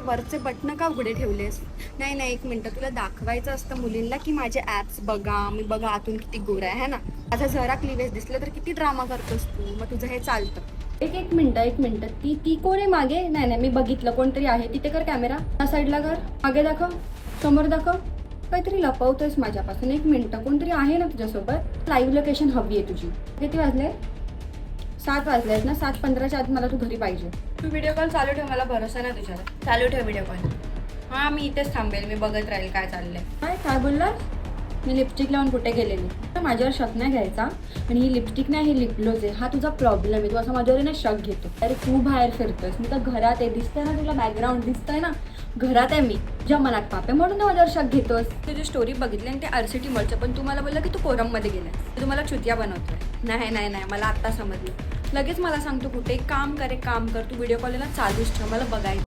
वरचे बटन का उघडे ठेवलेस? नाही नाही, एक मिनटं, तुला दाखवायचं असतं मुलींना की माझे ॲप्स बघा, मी बघा आतून किती गोरा आहे ना. माझा जरा क्लिवेज दिसलं तर किती ड्रामा करतोस तू, मग तुझं हे चालतं. एक एक मिनटं, ती कोण आहे मागे? नाही नाही, मी बघितलं, कोणतरी आहे तिथे. कर कॅमेरा, त्या साईडला कर, मागे दाखव, समोर दाखव. काहीतरी लपवतोयस माझ्यापासून. एक मिनटं, कोणतरी आहे ना तुझ्यासोबत? लाईव्ह लोकेशन हवी आहे तुझी. किती वाजले? 7 वाजले आहेत ना. 7:15च्या आत मला तू घरी पाहिजे. तू व्हिडिओ कॉल चालू ठेव, मला भरोसा ना तुझ्यावर. चालू ठेव व्हिडिओ कॉल. हां, मी इथेच थांबेल, मी बघत राहील काय चाललंय. काय बोललास? मी लिपस्टिक लावून कुठे गेलेली? माझ्यावर शक नाही घ्यायचा. आणि ही लिपस्टिक नाही, ही लिपग्लोज आहे. हा तुझा प्रॉब्लेम आहे. तू असं माझ्यावर ना शक घेतो. अरे तू बाहेर फिरतोस, मी तर घरात आहे. दिसतंय ना तुला, बॅकग्राऊंड दिसतंय ना, घरात आहे मी. तुझ्या मनात पाप आहे म्हणून तू माझ्यावर शक घेतोस. तुझी स्टोरी बघितली आणि ते RCT मॉलचं, पण तू मला बोलला की तू कोरममध्ये गेलाय. तू मला चुतिया बनवतोय. नाही नाही नाही, मला आत्ता समजलं. लगेच मला सांगतो कुठे. काम कर, तू व्हिडिओ कॉलला चालूच ठेव, मला बघायचं.